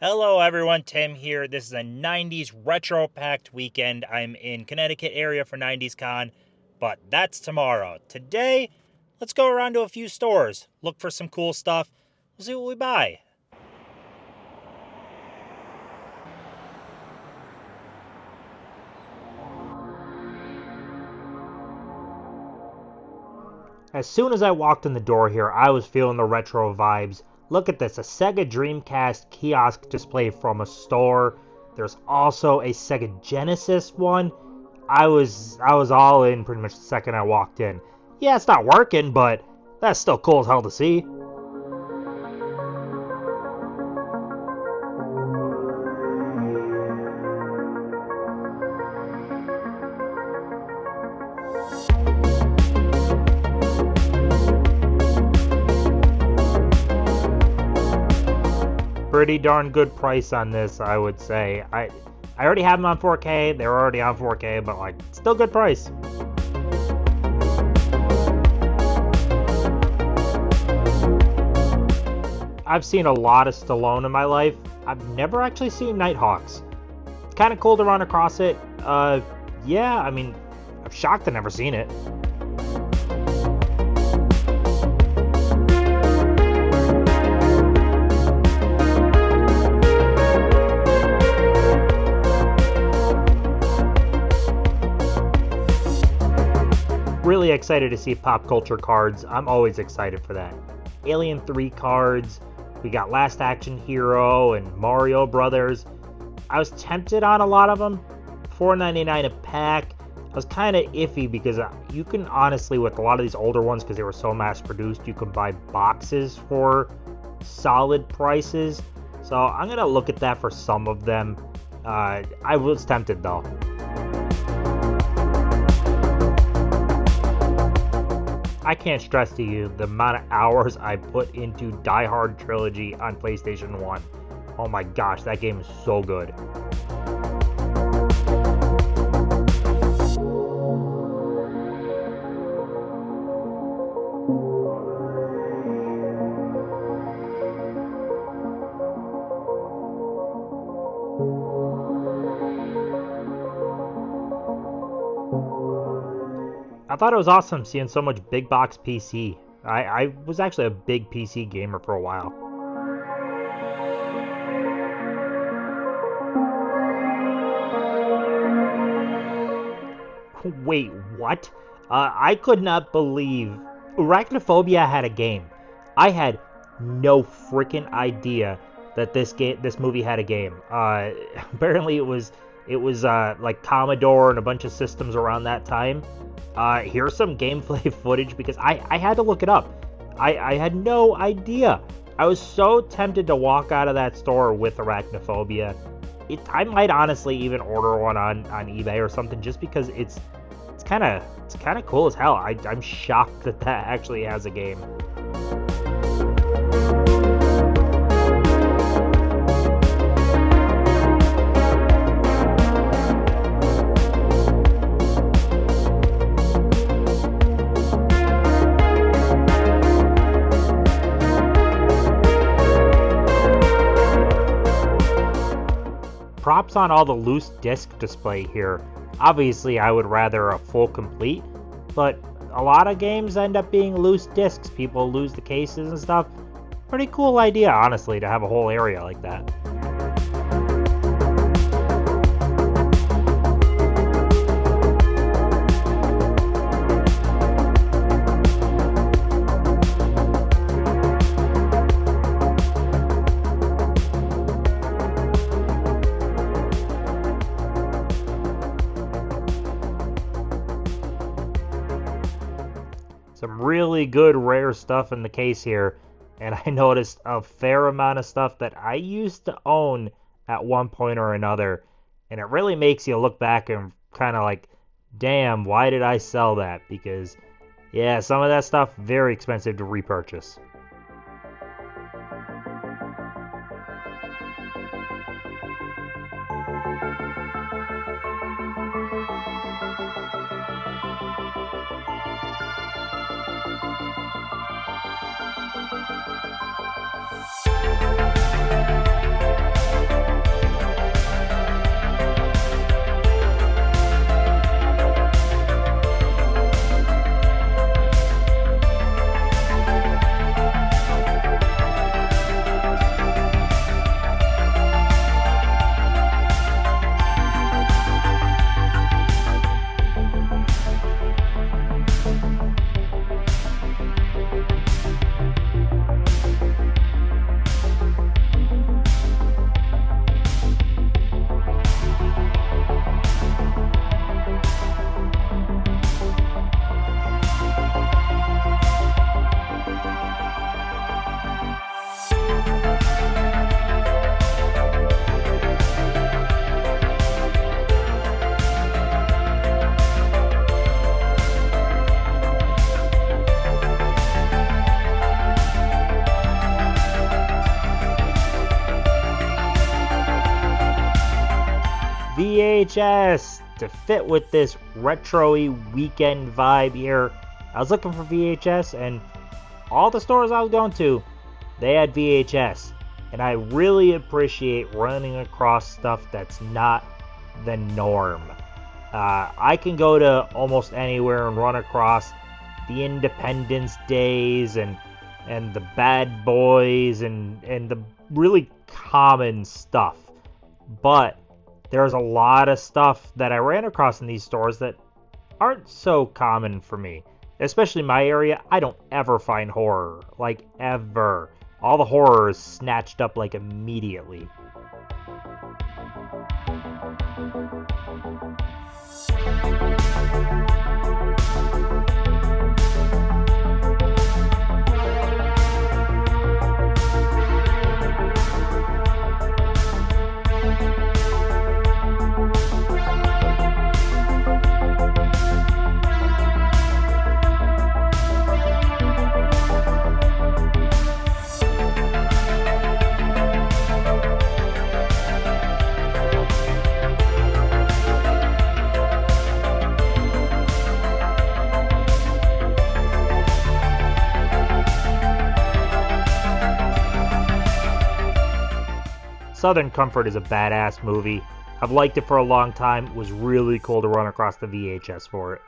Hello everyone, Tim here. This is a 90s retro-packed weekend. I'm in Connecticut area for 90s Con, but that's tomorrow. Today, let's go around to a few stores, look for some cool stuff. We'll see what we buy. As soon as I walked in the door here, I was feeling the retro vibes. Look at this, a Sega Dreamcast kiosk display from a store. There's also a Sega Genesis one. I was all in pretty much the second I walked in. Yeah, it's not working, but that's still cool as hell to see. Pretty darn good price on this, I would say. I already have them on 4K. They're already on 4K, but like still good price. I've seen a lot of Stallone in my life. I've never actually seen Nighthawks. It's kind of cool to run across it. Yeah, I mean, I'm shocked I've never seen it. Really excited to see pop culture cards. I'm always excited for that. Alien 3 cards. We got Last Action Hero and Mario Brothers. I was tempted on a lot of them. $4.99 a pack. I was kind of iffy because you can honestly, with a lot of these older ones, because they were so mass produced, you can buy boxes for solid prices. So I'm going to look at that for some of them. I was tempted though. I can't stress to you the amount of hours I put into Die Hard Trilogy on PlayStation 1. Oh my gosh, that game is so good. I thought it was awesome seeing so much big box PC. I was actually a big PC gamer for a while. Wait, what? I could not believe Arachnophobia had a game. I had no freaking idea that this movie had a game. Apparently it was like Commodore and a bunch of systems around that time. Here's some gameplay footage because I had to look it up. I had no idea. I was so tempted to walk out of that store with Arachnophobia. I might honestly even order one on eBay or something just because it's kind of cool as hell. I'm shocked that actually has a game. Props on all the loose disc display here. Obviously, I would rather a full complete, but a lot of games end up being loose discs. People lose the cases and stuff. Pretty cool idea, honestly, to have a whole area like that. Some really good rare stuff in the case here, and I noticed a fair amount of stuff that I used to own at one point or another, and it really makes you look back and kind of like, damn, why did I sell that? Because yeah, some of that stuff very expensive to repurchase. VHS to fit with this retro-y weekend vibe here. I was looking for VHS, and all the stores I was going to, they had VHS. And I really appreciate running across stuff that's not the norm. I can go to almost anywhere and run across the Independence Days and the Bad Boys and the really common stuff. But there's a lot of stuff that I ran across in these stores that aren't so common for me. Especially in my area, I don't ever find horror. Like, ever. All the horror is snatched up, like, immediately. Southern Comfort is a badass movie. I've liked it for a long time. It was really cool to run across the VHS for it.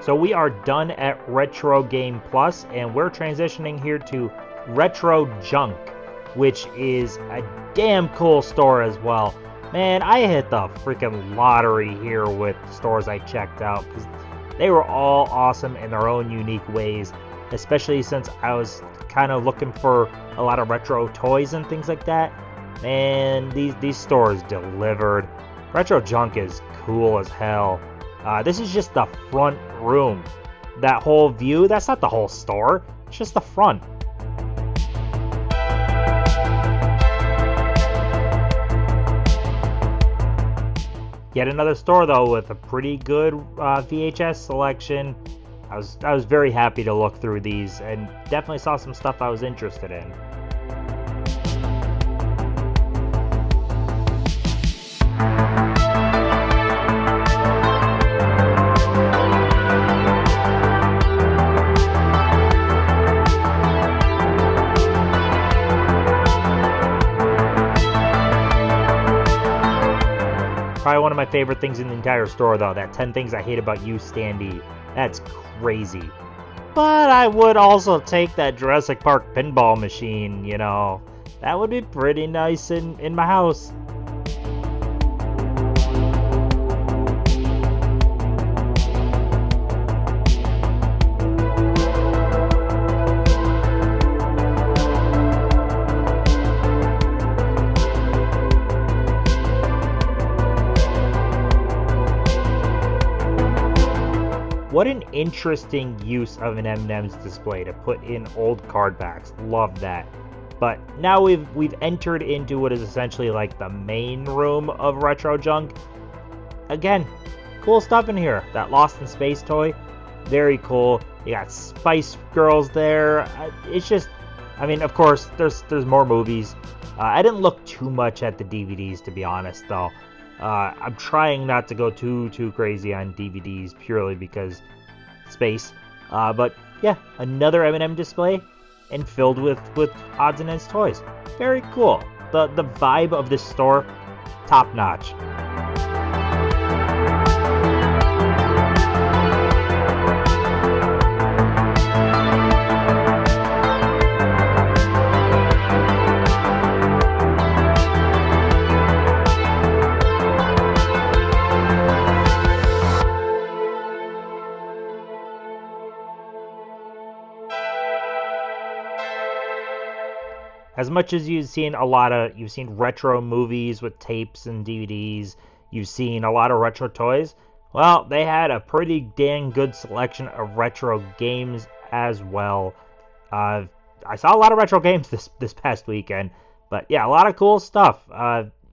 So we are done at Retro Game Plus, and we're transitioning here to Retro Junk, which is a damn cool store as well. Man, I hit the freaking lottery here with stores I checked out, because they were all awesome in their own unique ways, especially since I was kind of looking for a lot of retro toys and things like that. Man, these stores delivered. Retro Junk is cool as hell. This is just the front room. That whole view, that's not the whole store. It's just the front. Yet another store, though, with a pretty good VHS selection. I was very happy to look through these and definitely saw some stuff I was interested in. Probably one of my favorite things in the entire store, though, that 10 Things I Hate About You standee. That's crazy. But I would also take that Jurassic Park pinball machine, you know. That would be pretty nice in my house. What an interesting use of an M&M's display to put in old card backs. Love that. But now we've entered into what is essentially like the main room of Retro Junk. Again, cool stuff in here. That Lost in Space toy, very cool. You got Spice Girls there. It's just, I mean, of course, there's more movies. I didn't look too much at the DVDs, to be honest, though. I'm trying not to go too crazy on DVDs purely because space. But yeah, another M&M display and filled with odds and ends toys. Very cool. The vibe of this store, top notch. as much as you've seen retro movies with tapes and DVDs, you've seen a lot of retro toys. Well, they had a pretty dang good selection of retro games as well. I saw a lot of retro games this past weekend, but yeah, a lot of cool stuff.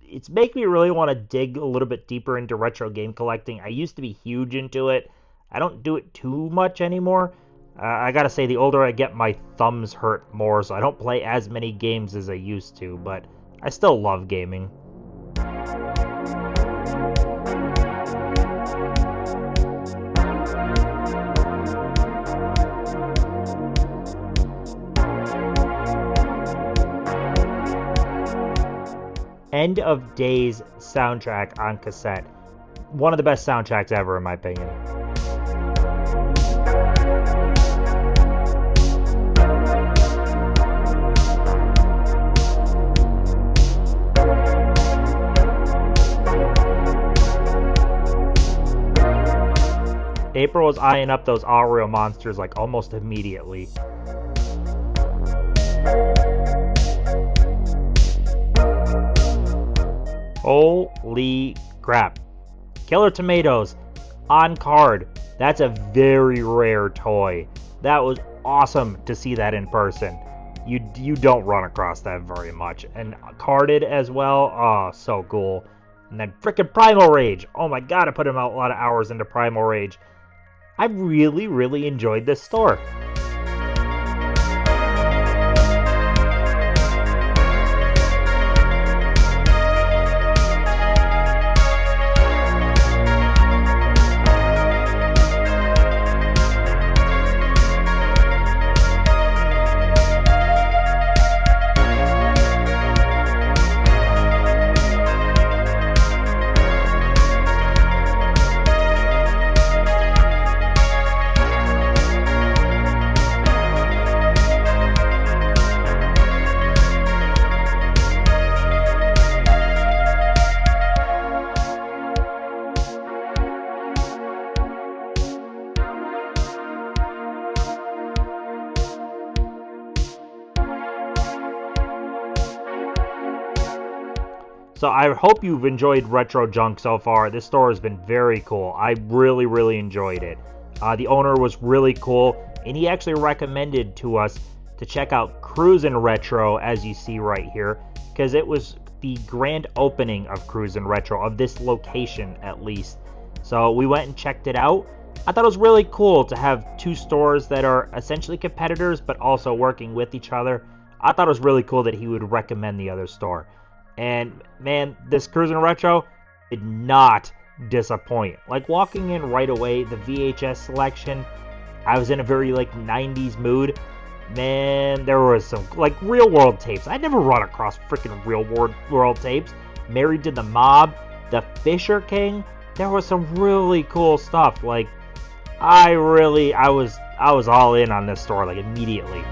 It's making me really want to dig a little bit deeper into retro game collecting. I used to be huge into it. I don't do it too much anymore. I gotta say, the older I get, my thumbs hurt more, so I don't play as many games as I used to, but I still love gaming. End of Days soundtrack on cassette. One of the best soundtracks ever, in my opinion. April was eyeing up those all-real monsters like almost immediately. Holy crap. Killer Tomatoes on card. That's a very rare toy. That was awesome to see that in person. You don't run across that very much. And carded as well. Oh, so cool. And then frickin' Primal Rage. Oh my god, I put a lot of hours into Primal Rage. I really, really enjoyed this store. So I hope you've enjoyed Retro Junk so far. This store has been very cool. I really, really enjoyed it. The owner was really cool, and he actually recommended to us to check out Cruisin Retro, as you see right here, because it was the grand opening of Cruisin Retro, of this location at least. So we went and checked it out. I thought it was really cool to have two stores that are essentially competitors, but also working with each other. I thought it was really cool that he would recommend the other store. And man, this Cruisin Retro did not disappoint. Like, walking in right away, the VHS selection, I was in a very like 90s mood. Man, there was some like real world tapes. I'd never run across freaking real world tapes. Married to the Mob, The Fisher King. There was some really cool stuff. Like, I was all in on this store like immediately.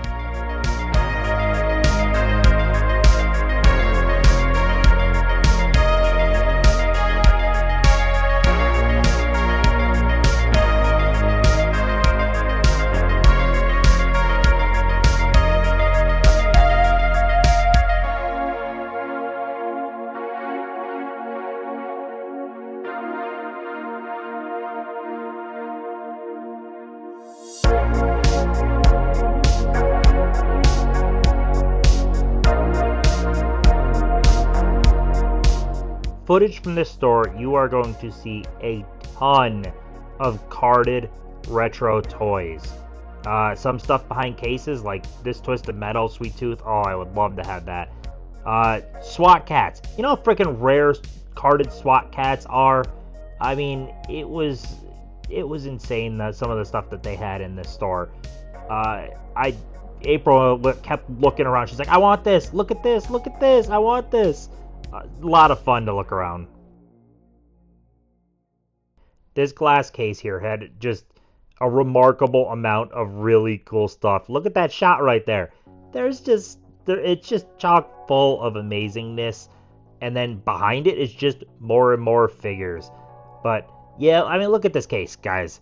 Footage from this store, you are going to see a ton of carded retro toys. Some stuff behind cases, like this Twisted Metal, Sweet Tooth. Oh, I would love to have that. SWAT cats. You know how freaking rare carded SWAT cats are? I mean, it was insane, some of the stuff that they had in this store. April kept looking around. She's like, I want this. Look at this. Look at this. I want this. A lot of fun to look around. This glass case here had just a remarkable amount of really cool stuff. Look at that shot right there. It's just chock full of amazingness. And then behind it is just more and more figures. But yeah, I mean, look at this case, guys.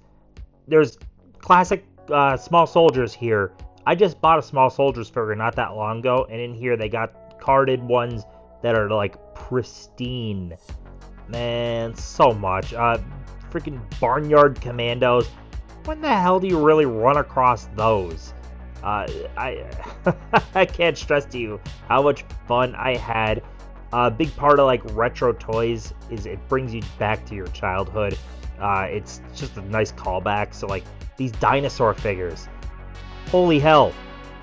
There's classic small soldiers here. I just bought a Small Soldiers figure not that long ago, and in here they got carded ones that are like pristine. Man, so much. Freaking Barnyard Commandos. When the hell do you really run across those? I I can't stress to you how much fun I had. A big part of like retro toys is it brings you back to your childhood. It's just a nice callback. So like these dinosaur figures, holy hell,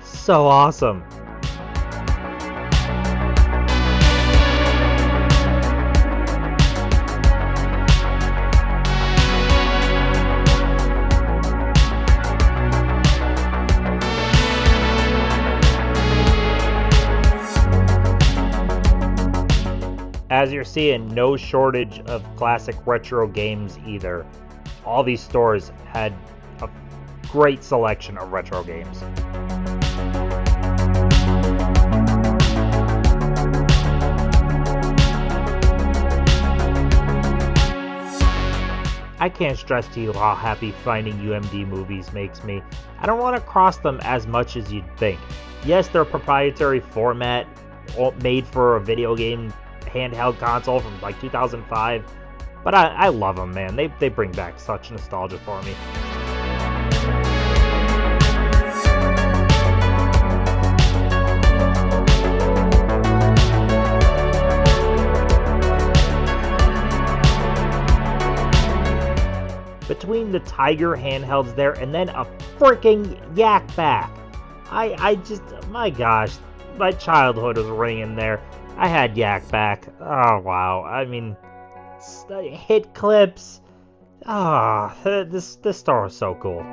so awesome. As you're seeing, no shortage of classic retro games either. All these stores had a great selection of retro games. I can't stress to you how happy finding UMD movies makes me. I don't run across them as much as you'd think. Yes, they're a proprietary format made for a video game handheld console from like 2005, but I love them, man. They bring back such nostalgia for me. Between the Tiger handhelds there and then a freaking Yak Back, I just, my gosh, my childhood was ringing there. I had Yak Back. Oh, wow. I mean, hit clips. This store is so cool.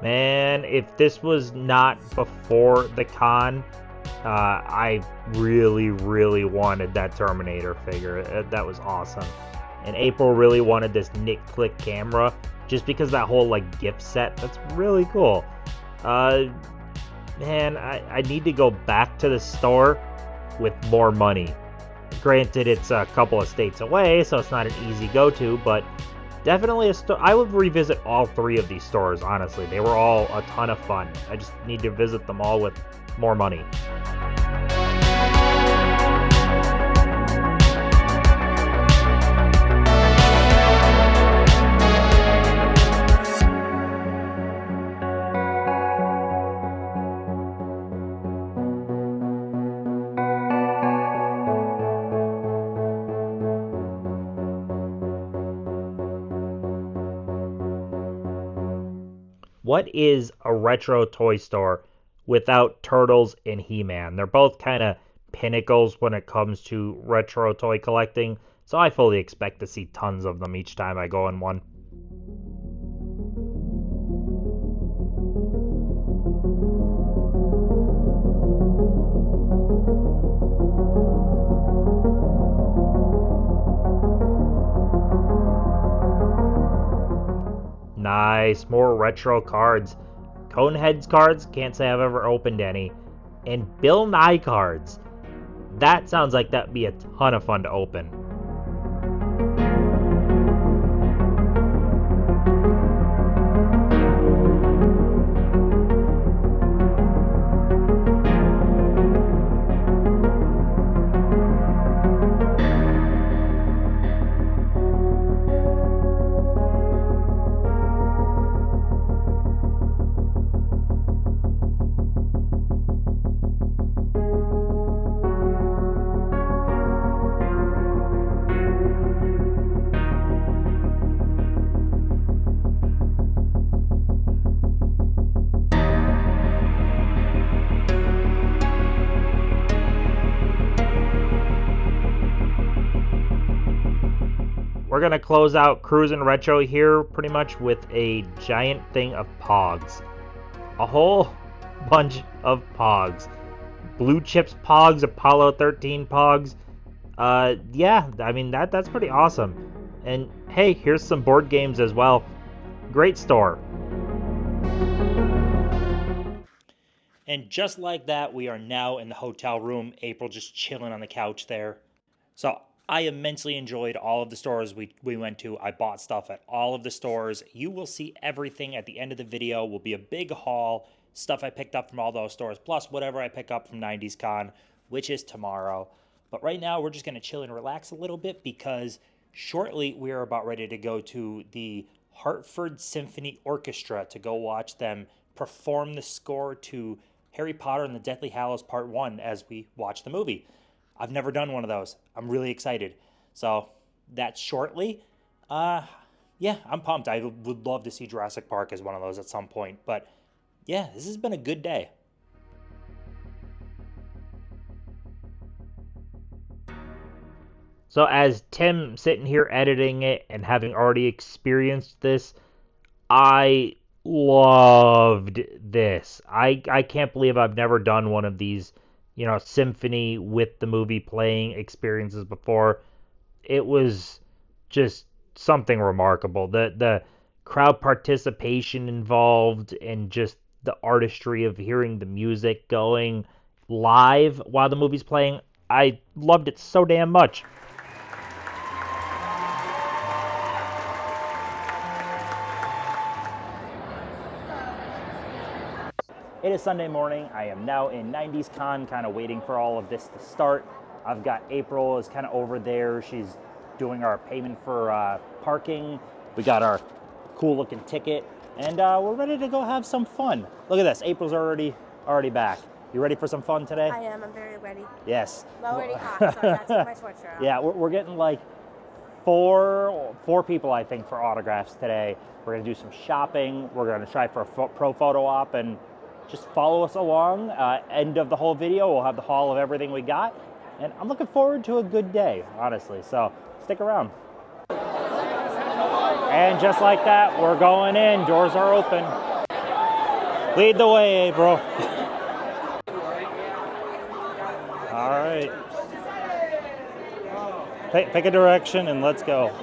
Man, if this was not before the con, I really, really wanted that Terminator figure. That was awesome. And April really wanted this Nick Click camera, just because that whole like gift set. That's really cool. Man, I need to go back to the store with more money. Granted, it's a couple of states away, so it's not an easy go-to, but definitely a store. I would revisit all three of these stores, honestly. They were all a ton of fun. I just need to visit them all with more money. What is a retro toy store without Turtles and He-Man? They're both kind of pinnacles when it comes to retro toy collecting, so I fully expect to see tons of them each time I go in one. Nice, more retro cards. Coneheads cards, can't say I've ever opened any. And Bill Nye cards. That sounds like that'd be a ton of fun to open. We're going to close out Cruisin Retro here pretty much with a giant thing of Pogs. a whole bunch of Pogs. Blue Chips Pogs, Apollo 13 Pogs. Yeah, I mean, that's pretty awesome. And hey, here's some board games as well. Great store. And just like that, we are now in the hotel room. April just chilling on the couch there. So I immensely enjoyed all of the stores we went to. I bought stuff at all of the stores. You will see everything at the end of the video. Will be a big haul, stuff I picked up from all those stores, plus whatever I pick up from 90s Con, which is tomorrow. But right now, we're just going to chill and relax a little bit because shortly we are about ready to go to the Hartford Symphony Orchestra to go watch them perform the score to Harry Potter and the Deathly Hallows Part 1 as we watch the movie. I've never done one of those. I'm really excited. So that's shortly. Yeah, I'm pumped. I would love to see Jurassic Park as one of those at some point. But yeah, this has been a good day. So as Tim sitting here editing it and having already experienced this, I loved this. I can't believe I've never done one of these, symphony with the movie playing experiences before. It was just something remarkable. The crowd participation involved and just the artistry of hearing the music going live while the movie's playing. I loved it so damn much. It is Sunday morning. I am now in 90s Con, kind of waiting for all of this to start. I've got April is kind of over there. She's doing our payment for parking. We got our cool looking ticket, and we're ready to go have some fun. Look at this. April's already back. You ready for some fun today? I am. I'm very ready. Yes. I'm already hot, so I got to take my sweatshirt on. Yeah, we're getting like four people, I think, for autographs today. We're going to do some shopping. We're going to try for a pro photo op, and just follow us along. End of the whole video, we'll have the haul of everything we got. And I'm looking forward to a good day, honestly. So stick around. And just like that, we're going in. Doors are open. Lead the way, April. All right. Pick a direction and let's go.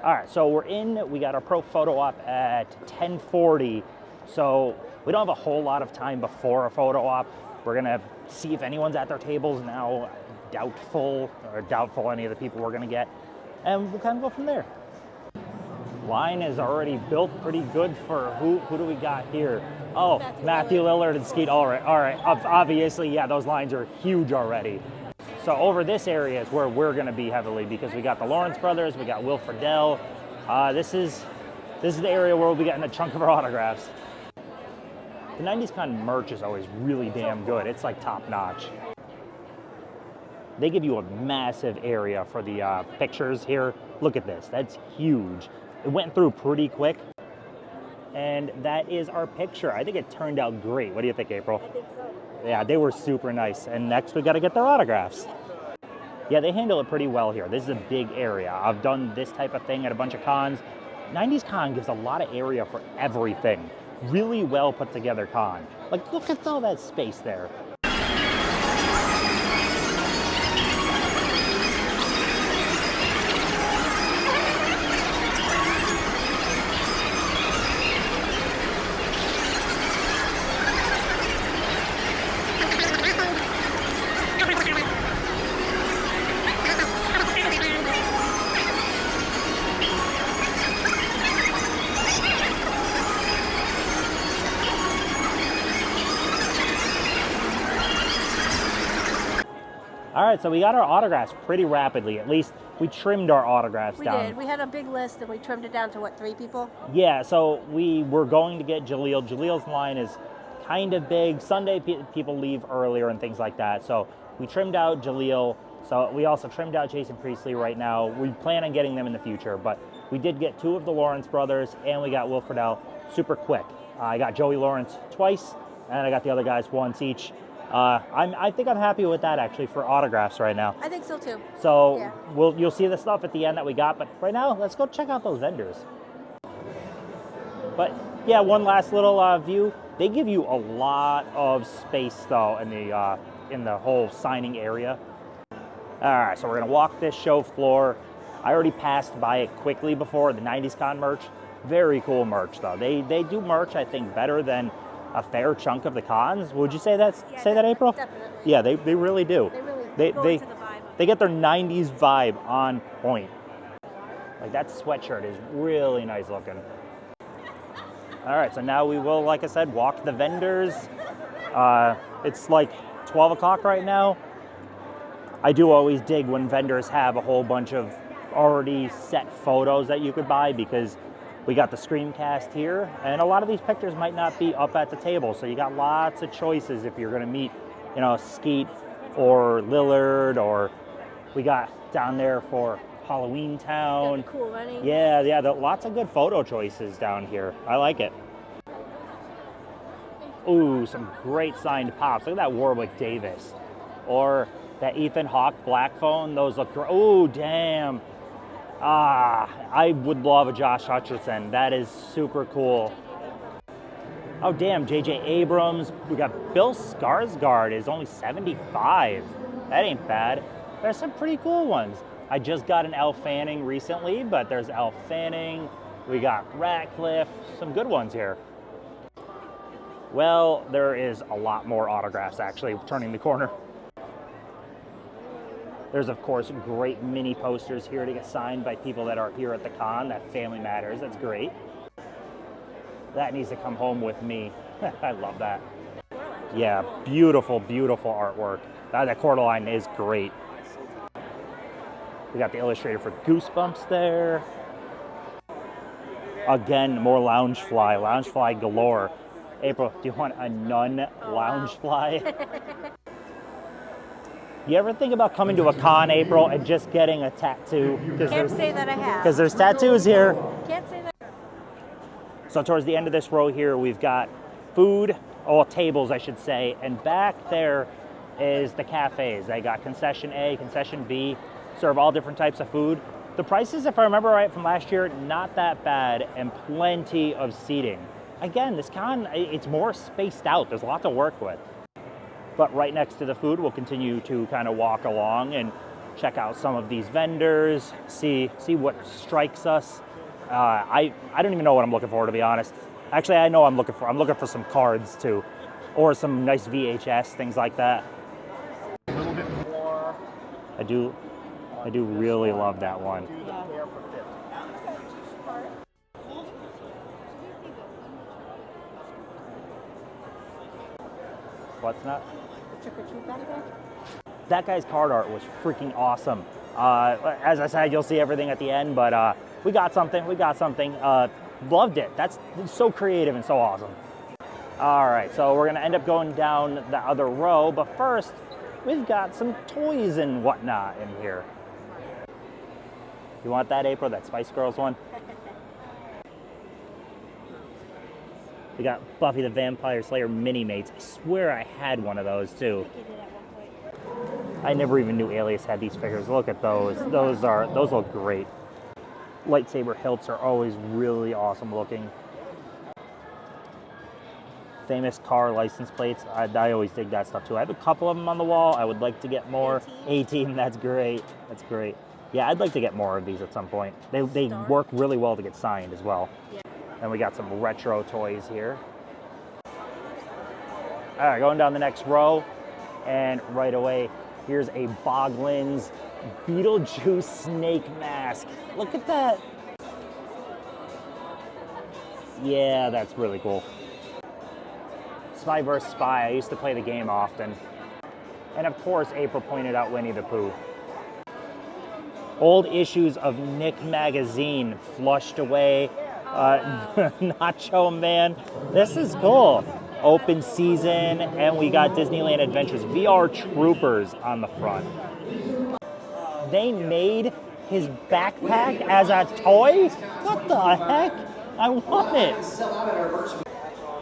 All right, so we're in. We got our pro photo op at 10:40. So we don't have a whole lot of time before a photo op. We're gonna see if anyone's at their tables now. Doubtful any of the people we're gonna get. And we'll kind of go from there. Line is already built pretty good for who do we got here? Oh, Matthew Lillard and Skeet Ulrich. All right, obviously, yeah, those lines are huge already. So over this area is where we're going to be heavily because we got the Lawrence brothers, we got Will Friedle. This is the area where we'll be getting a chunk of our autographs. The 90s Con merch is always really damn good. It's like top notch. They give you a massive area for the pictures here. Look at this, that's huge. It went through pretty quick. And that is our picture. I think it turned out great. What do you think, April? I think so. Yeah, they were super nice. And next we got to get their autographs. Yeah, they handle it pretty well here. This is a big area. I've done this type of thing at a bunch of cons. 90s Con gives a lot of area for everything. Really well put together con. Like, look at all that space there. All right, so we got our autographs pretty rapidly. At least we trimmed our autographs down. We did. We had a big list and we trimmed it down to what, 3 people? Yeah, so we were going to get Jaleel. Jaleel's line is kind of big. Sunday people leave earlier and things like that. So we trimmed out Jaleel. So we also trimmed out Jason Priestley right now. We plan on getting them in the future, but we did get 2 of the Lawrence brothers and we got Will Friedle super quick. I got Joey Lawrence twice and I got the other guys once each. I think I'm happy with that actually for autographs right now. I think so too. So Yeah. you'll see the stuff at the end that we got, but right now let's go check out those vendors. But yeah, one last little view. They give you a lot of space though in the whole signing area. All right, so we're gonna walk this show floor. I already passed by it quickly before, the 90s Con merch. Very cool merch though. They do merch I think better than a fair chunk of the cons. Would you say that? Yeah, say that, April? Definitely. Yeah, they really do. They really They go they into the vibe of they get their 90s vibe on point. Like that sweatshirt is really nice looking. All right, so now we will, like I said, walk the vendors. It's like 12 o'clock right now. I do always dig when vendors have a whole bunch of already set photos that you could buy because we got the screencast here, and a lot of these pictures might not be up at the table, so you got lots of choices if you're gonna meet, you know, Skeet or Lillard, or we got down there for Halloween Town. cool running. Yeah, lots of good photo choices down here. I like it. Ooh, some great signed pops. Look at that Warwick Davis. Or that Ethan Hawke black phone. Those look great. Oh, damn. I would love a Josh Hutcherson. That is super cool. Oh, damn, J.J. Abrams. We got Bill Skarsgård is only 75. That ain't bad. There's some pretty cool ones. I just got an Elle Fanning recently, but there's Elle Fanning. We got Ratcliffe. Some good ones here. Well, there is a lot more autographs actually turning the corner. There's, of course, great mini posters here to get signed by people that are here at the con. That Family Matters, that's great. That needs to come home with me. I love that. Yeah, beautiful, beautiful artwork. That Coraline is great. We got the illustrator for Goosebumps there. Again, more Loungefly galore. April, do you want a nun Loungefly? You ever think about coming to a con, April, and just getting a tattoo? Can't say that I have. Because there's tattoos here. Can't say that. So towards the end of this row here, we've got food, tables, I should say, and back there is the cafes. They got concession A, concession B, serve all different types of food. The prices, if I remember right from last year, not that bad, and plenty of seating. Again, this con, it's more spaced out. There's a lot to work with. But right next to the food, we'll continue to kind of walk along and check out some of these vendors, see what strikes us. I don't even know what I'm looking for, to be honest. Actually, I know I'm looking for some cards too, or some nice VHS, things like that. A little bit more. I do really love that one. What's that? That guy's card art was freaking awesome. As I said, you'll see everything at the end, but we got something. Loved it. That's so creative and so awesome. All right, so we're gonna end up going down the other row, but first, we've got some toys and whatnot in here. You want that, April? That Spice Girls one? We got Buffy the Vampire Slayer mini-mates. I swear I had one of those too. I never even knew Alias had these figures. Look at those. Those look great. Lightsaber hilts are always really awesome looking. Famous car license plates. I always dig that stuff too. I have a couple of them on the wall. I would like to get more. 18, that's great. That's great. Yeah, I'd like to get more of these at some point. They work really well to get signed as well. Yeah. And we got some retro toys here. All right, going down the next row, and right away, here's a Boglins Beetlejuice snake mask. Look at that. Yeah, that's really cool. Spy vs. Spy, I used to play the game often. And of course, April pointed out Winnie the Pooh. Old issues of Nick magazine flushed away. Nacho Man. This is cool. Open season, and we got Disneyland Adventures VR Troopers on the front. They made his backpack as a toy? What the heck? I want it.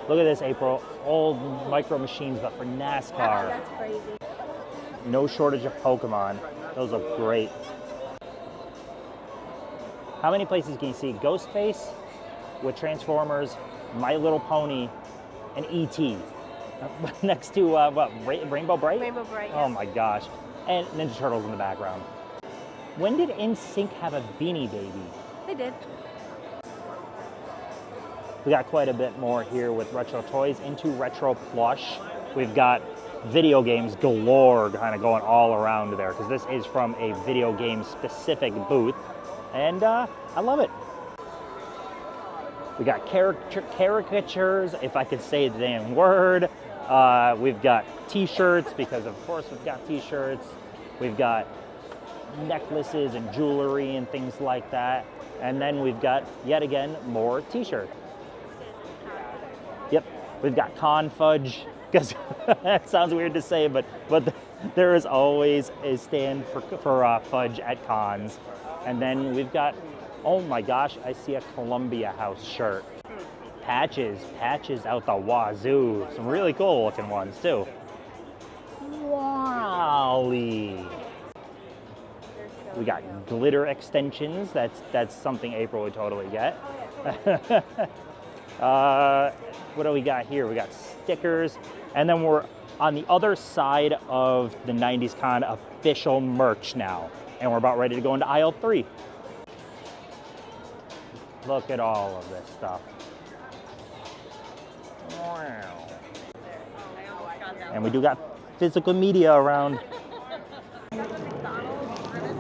Look at this, April. Old Micro Machines, but for NASCAR. That's crazy. No shortage of Pokemon. Those look great. How many places can you see Ghostface with Transformers, My Little Pony, and E.T. next to what? Rainbow Bright? Rainbow Bright. Oh my gosh. And Ninja Turtles in the background. When did NSYNC have a Beanie Baby? They did. We got quite a bit more here with retro toys. Into retro plush, we've got video games galore kind of going all around there, because this is from a video game specific booth, and I love it. We got caricatures, if I could say the damn word. We've got t-shirts, because of course we've got t-shirts. We've got necklaces and jewelry and things like that. And then we've got, yet again, more t-shirts. Yep, we've got con fudge, because that sounds weird to say, but there is always a stand for fudge at cons. And then we've got, oh my gosh, I see a Columbia House shirt. Patches out the wazoo. Some really cool looking ones too. Wally. We got glitter extensions. That's something April would totally get. What do we got here? We got stickers, and then we're on the other side of the 90s Con official merch now, and we're about ready to go into aisle 3. Look at all of this stuff. Wow. And we do got physical media around.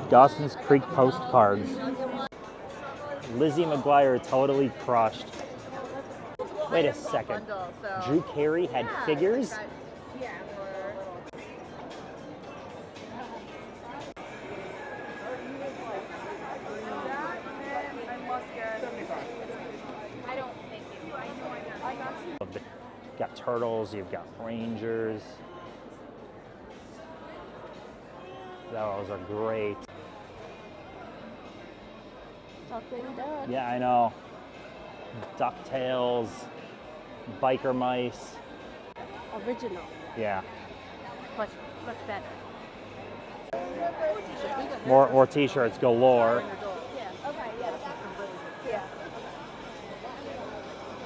Dawson's Creek postcards. Lizzie McGuire totally crushed. Wait a second. Drew Carey had figures? You've got Turtles, you've got Rangers. Those are great. Yeah, I know. DuckTales, Biker Mice. Original. Yeah. Much better. More t-shirts galore.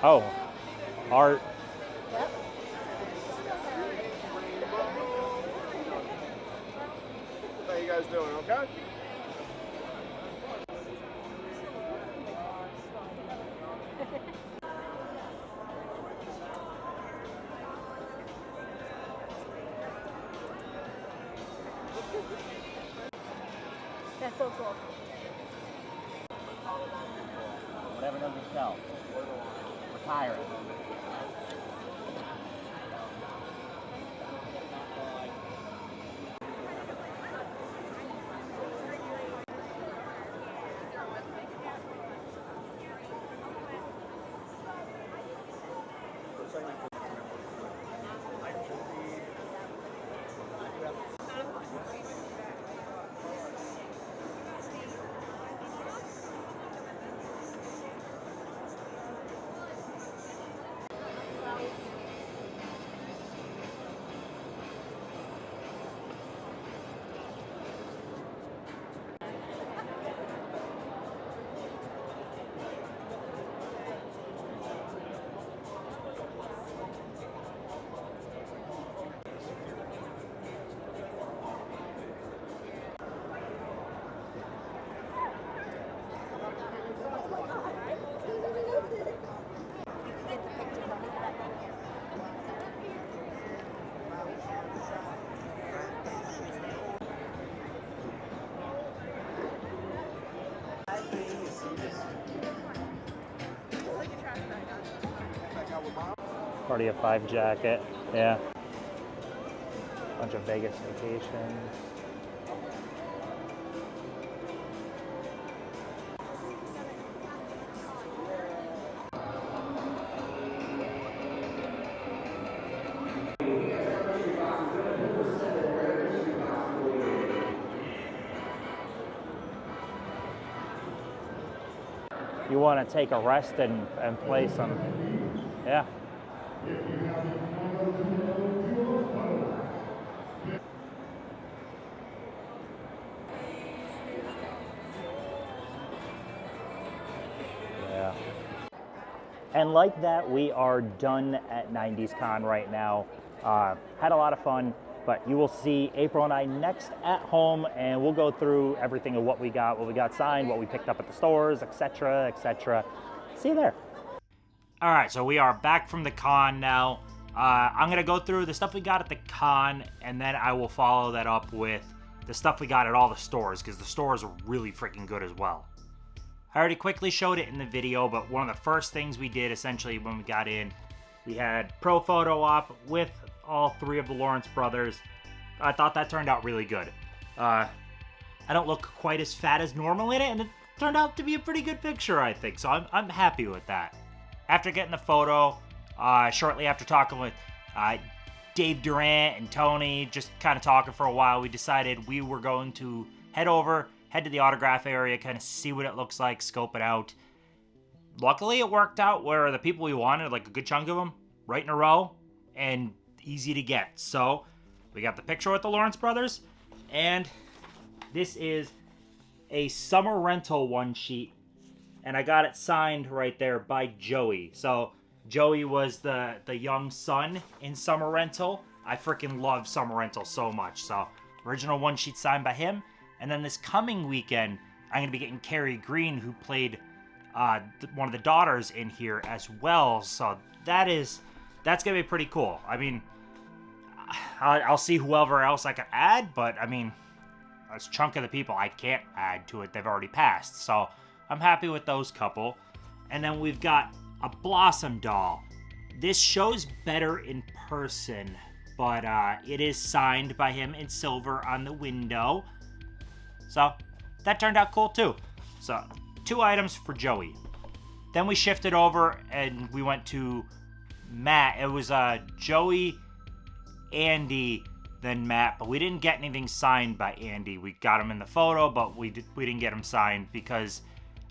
Oh, art. How you guys doing, okay? That's so cool. Whatever doesn't sell. Retire it. Party of 5 jacket, yeah. Bunch of Vegas vacations. You want to take a rest and play some, yeah. Yeah. And like that, we are done at 90s Con right now. Had a lot of fun, but you will see April and I next at home, and we'll go through everything of what we got signed, what we picked up at the stores, etc., etc. See you there. All right, so we are back from the con now. I'm gonna go through the stuff we got at the con, and then I will follow that up with the stuff we got at all the stores, because the stores are really freaking good as well. I already quickly showed it in the video, but one of the first things we did essentially when we got in, we had pro photo op with all three of the Lawrence brothers. I thought that turned out really good. I don't look quite as fat as normal in it, and it turned out to be a pretty good picture, I think, so I'm happy with that. After getting the photo, shortly after talking with Dave Durant and Tony, just kind of talking for a while, we decided we were going to head to the autograph area, kind of see what it looks like, scope it out. Luckily, it worked out where the people we wanted, like a good chunk of them, right in a row, and easy to get. So, we got the picture with the Lawrence brothers, and this is a summer rental one sheet, and I got it signed right there by Joey. So, Joey was the young son in Summer Rental. I freaking love Summer Rental so much. So, original one sheet signed by him. And then this coming weekend, I'm going to be getting Carrie Green, who played one of the daughters in here as well. So that's going to be pretty cool. I mean, I'll see whoever else I can add, but I mean, a chunk of the people I can't add to it, they've already passed. So I'm happy with those couple. And then we've got a Blossom doll. This shows better in person, but it is signed by him in silver on the window. So, that turned out cool too. So, 2 items for Joey. Then we shifted over and we went to Matt. It was Joey, Andy, then Matt, but we didn't get anything signed by Andy. We got him in the photo, but we didn't get him signed because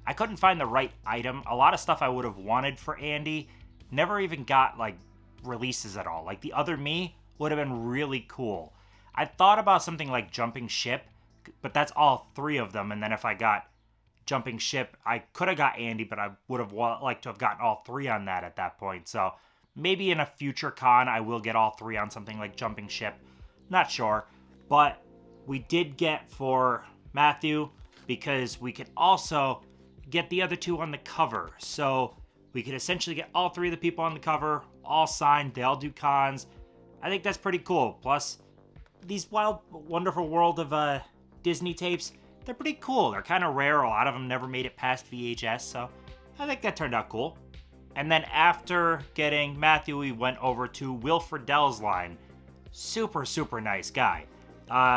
I couldn't find the right item. A lot of stuff I would have wanted for Andy never even got like releases at all. Like the other me would have been really cool. I thought about something like Jumping Ship, but that's all 3 of them. And then if I got Jumping Ship, I could have got Andy, but I would have liked to have gotten all 3 on that at that point. So maybe in a future con, I will get all 3 on something like Jumping Ship. Not sure. But we did get for Matthew, because we could also get the other 2 on the cover. So we could essentially get all 3 of the people on the cover, all signed. They all do cons. I think that's pretty cool. Plus, these Wild Wonderful World of Disney tapes, they're pretty cool. They're kind of rare. A lot of them never made it past VHS, so I think that turned out cool. And then after getting Matthew, we went over to Will Friedle's line. Super, super nice guy.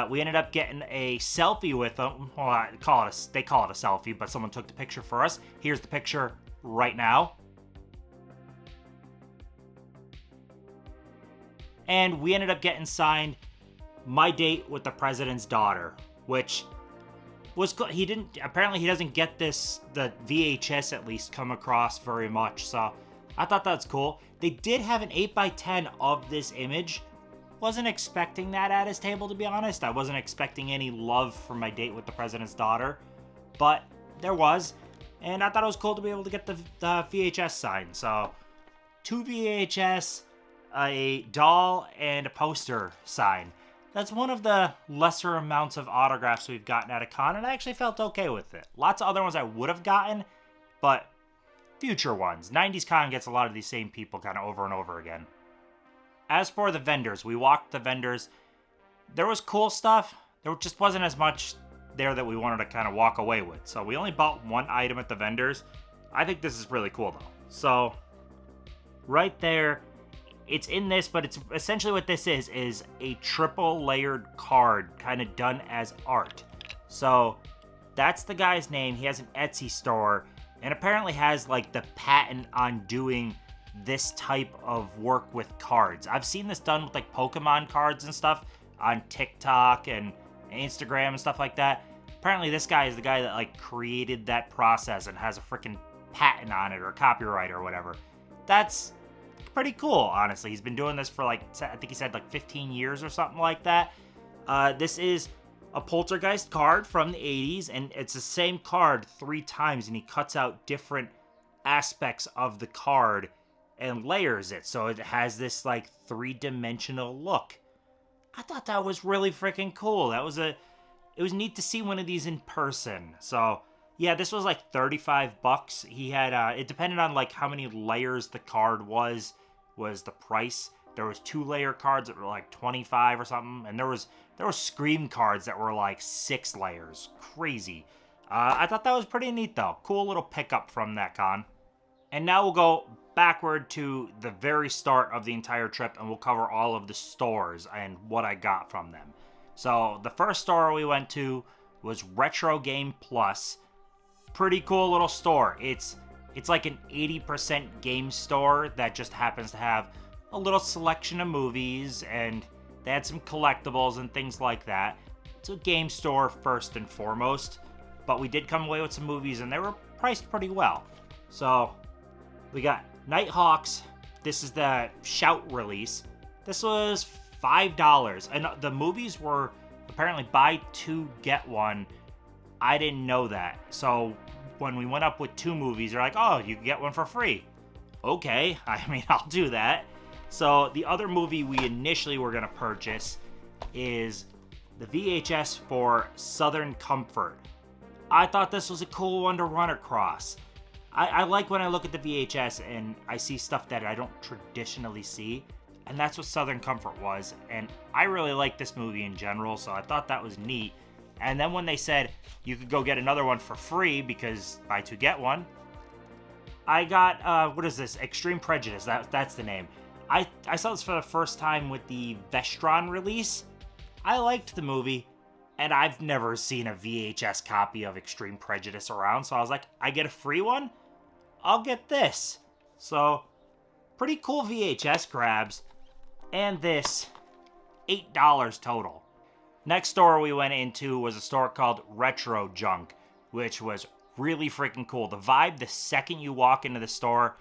We ended up getting a selfie with him. Well, they call it a selfie, but someone took the picture for us. Here's the picture right now. And we ended up getting signed My Date with the President's Daughter, which was cool. Apparently he doesn't get the VHS at least come across very much, so I thought that's cool. They did have an 8x10 of this image. Wasn't expecting that at his table, to be honest. I wasn't expecting any love for My Date with the President's Daughter, but there was, and I thought it was cool to be able to get the VHS signed. So 2 VHS, a doll, and a poster signed. That's one of the lesser amounts of autographs we've gotten at a con, and I actually felt okay with it. Lots of other ones I would have gotten, but future ones. 90s Con gets a lot of these same people kind of over and over again. As for the vendors, we walked the vendors. There was cool stuff. There just wasn't as much there that we wanted to kind of walk away with. So we only bought 1 item at the vendors. I think this is really cool though. So right there, it's in this, but it's essentially what this is a triple layered card kind of done as art. So that's the guy's name. He has an Etsy store and apparently has like the patent on doing this type of work with cards. I've seen this done with like Pokemon cards and stuff on TikTok and Instagram and stuff like that. Apparently this guy is the guy that like created that process and has a freaking patent on it or copyright or whatever. That's pretty cool, honestly. He's been doing this for I think he said 15 years or something like that. This is a Poltergeist card from the 80s, and it's the same card 3 times, and he cuts out different aspects of the card and layers it, so it has this 3-dimensional look. I thought that was really freaking cool. It was neat to see one of these in person. So yeah, this was 35 bucks. He had it depended on how many layers the card was the price. There was 2-layer cards that were 25 or something, and there was Scream cards that were 6 layers. Crazy. I thought that was pretty neat though. Cool little pickup from that con. And now we'll go backward to the very start of the entire trip, and we'll cover all of the stores and what I got from them. So the first store we went to was Retro Game Plus. Pretty cool little store. It's like an 80% game store that just happens to have a little selection of movies, and they had some collectibles and things like that. It's a game store first and foremost, but we did come away with some movies, and they were priced pretty well. So we got Nighthawks. This is the Shout release. This was $5, and the movies were apparently buy 2 get 1. I didn't know that. So when we went up with 2 movies, they're like, oh, you can get one for free. Okay, I mean, I'll do that. So the other movie we initially were going to purchase is the VHS for Southern Comfort. I thought this was a cool one to run across. I like when I look at the VHS and I see stuff that I don't traditionally see, and that's what Southern Comfort was. And I really like this movie in general, so I thought that was neat. And then when they said you could go get another one for free because buy 2 get 1, I got, what is this? Extreme Prejudice. That's the name. I saw this for the first time with the Vestron release. I liked the movie, and I've never seen a VHS copy of Extreme Prejudice around, so I was like, I get a free one? I'll get this. So, pretty cool VHS grabs. And this, $8 total. Next store we went into was a store called Retro Junk, which was really freaking cool. The vibe, the second you walk into the store,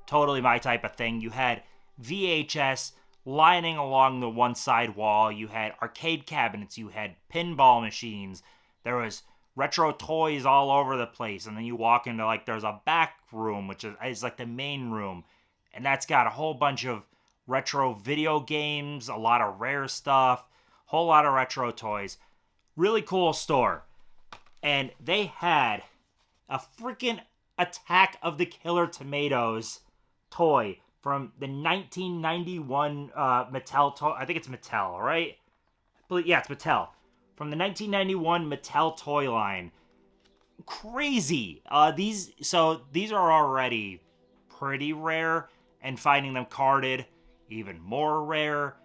totally my type of thing. You had VHS lining along the one side wall. You had arcade cabinets. You had pinball machines. There was retro toys all over the place. And then you walk into there's a back room, which is the main room. And that's got a whole bunch of retro video games, a lot of rare stuff, whole lot of retro toys. Really cool store. And they had a freaking Attack of the Killer Tomatoes toy from the 1991 Mattel toy. I think it's Mattel, right? Yeah, it's Mattel. From the 1991 Mattel toy line. Crazy. These are already pretty rare, and finding them carded, even more rare.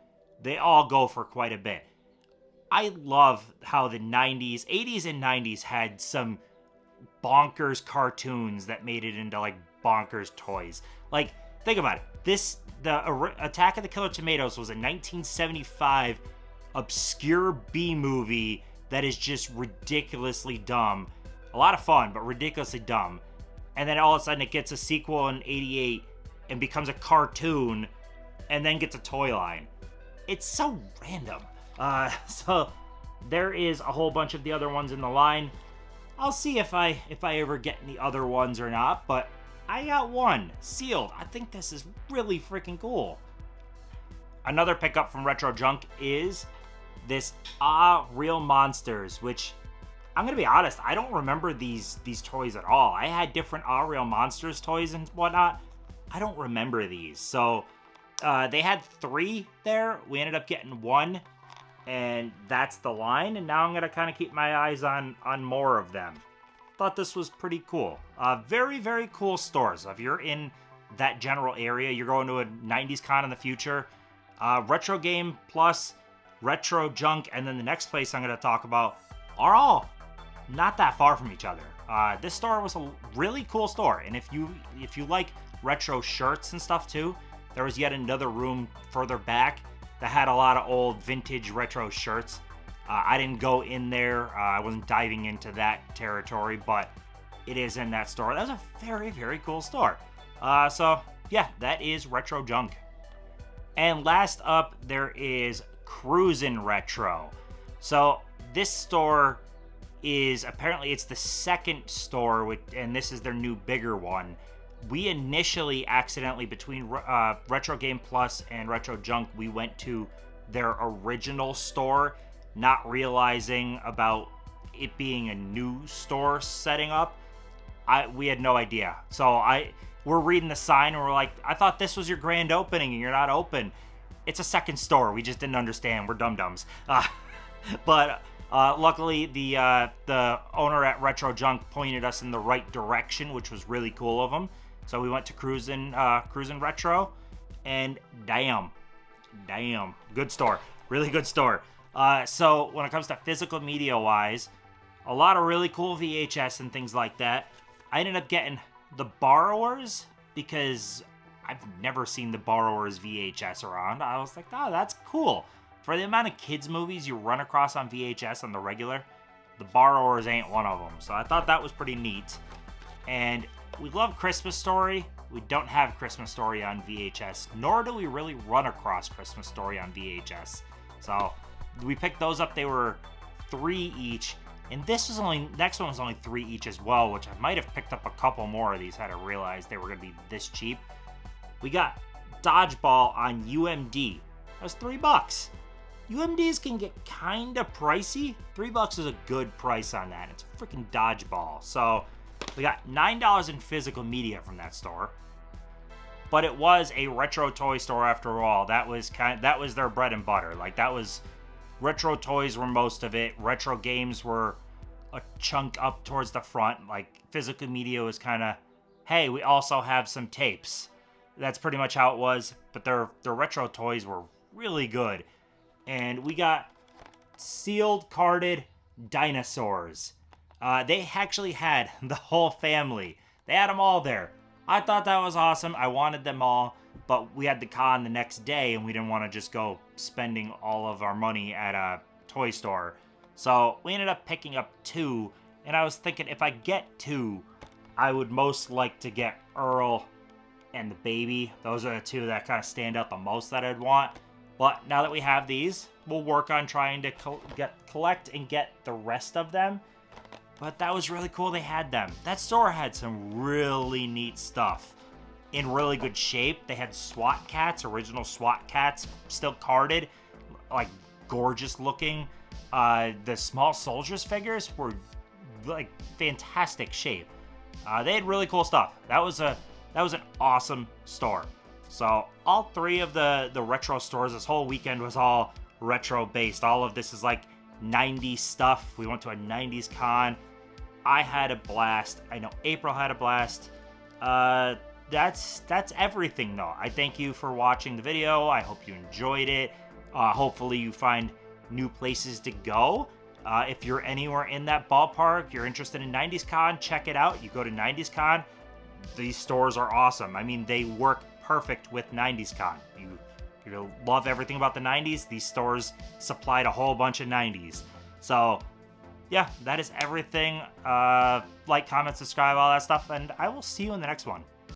They all go for quite a bit. I love how the 80s and 90s had some bonkers cartoons that made it into bonkers toys. Think about it. The Attack of the Killer Tomatoes was a 1975 obscure B movie that is just ridiculously dumb. A lot of fun, but ridiculously dumb. And then all of a sudden it gets a sequel in 88 and becomes a cartoon and then gets a toy line. It's so random. So there is a whole bunch of the other ones in the line. I'll see if I ever get any other ones or not, but I got one sealed. I think this is really freaking cool. Another pickup from Retro Junk is this Real Monsters, which I'm gonna be honest, I don't remember these toys at all. I had different Real Monsters toys and whatnot. I don't remember these. So they had 3 there. We ended up getting 1, and that's the line. And now I'm gonna kind of keep my eyes on more of them. Thought this was pretty cool. Very, very cool stores. So if you're in that general area, you're going to a 90s con in the future, Retro Game Plus, Retro Junk, and then the next place I'm going to talk about are all not that far from each other. This store was a really cool store, and if you like retro shirts and stuff too, there was yet another room further back that had a lot of old vintage retro shirts. I didn't go in there. I wasn't diving into that territory, but it is in that store. That's a very, very cool store. So yeah, that is Retro Junk. And last up, there is Cruisin Retro. So this store is apparently it's the second store, and this is their new bigger one. We initially accidentally, between Retro Game Plus and Retro Junk, we went to their original store, not realizing about it being a new store setting up. We had no idea. So we're reading the sign and we're like, I thought this was your grand opening and you're not open. It's a second store. We just didn't understand. We're dum-dums. But luckily, the owner at Retro Junk pointed us in the right direction, which was really cool of him. So we went to Cruzin Retro, and damn, good store. Really good store. So when it comes to physical media-wise, a lot of really cool VHS and things like that. I ended up getting the Borrowers because I've never seen the Borrowers VHS around. I was like, oh, that's cool. For the amount of kids' movies you run across on VHS on the regular, the Borrowers ain't one of them. So I thought that was pretty neat. And we love Christmas Story. We don't have Christmas Story on VHS, nor do we really run across Christmas Story on VHS. So we picked those up. They were $3 each. And next one was only $3 each as well, which I might have picked up a couple more of these had I realized they were going to be this cheap. We got Dodgeball on UMD. That was $3. UMDs can get kind of pricey. $3 is a good price on that. It's a freaking Dodgeball. So we got $9 in physical media from that store. But it was a retro toy store after all. That was their bread and butter. Like, that was retro toys were most of it. Retro games were a chunk up towards the front. Like, physical media was kind of, hey, we also have some tapes. That's pretty much how it was. But their retro toys were really good. And we got sealed, carded dinosaurs. They actually had the whole family. They had them all there. I thought that was awesome. I wanted them all. But we had the con the next day, and we didn't want to just go spending all of our money at a toy store. So we ended up picking up 2. And I was thinking, if I get 2, I would most like to get Earl and the baby. Those are the 2 that kind of stand out the most that I'd want. But now that we have these, we'll work on trying to collect and get the rest of them. But that was really cool they had them. That store had some really neat stuff in really good shape. They had SWAT cats, original SWAT cats, still carded, like gorgeous looking. The small soldiers figures were like fantastic shape. They had really cool stuff. That was an awesome store. So all 3 of the retro stores this whole weekend was all retro based. All of this is like 90s stuff. We went to a 90s con. I had a blast. I know April had a blast. That's everything though. I thank you for watching the video. I hope you enjoyed it. Hopefully you find new places to go. If you're anywhere in that ballpark, you're interested in 90s Con, check it out. You go to 90s Con. These stores are awesome. I mean, they work perfect with 90s Con. You love everything about the 90s. These stores supplied a whole bunch of 90s. So yeah, that is everything. Like, comment, subscribe, all that stuff, and I will see you in the next one.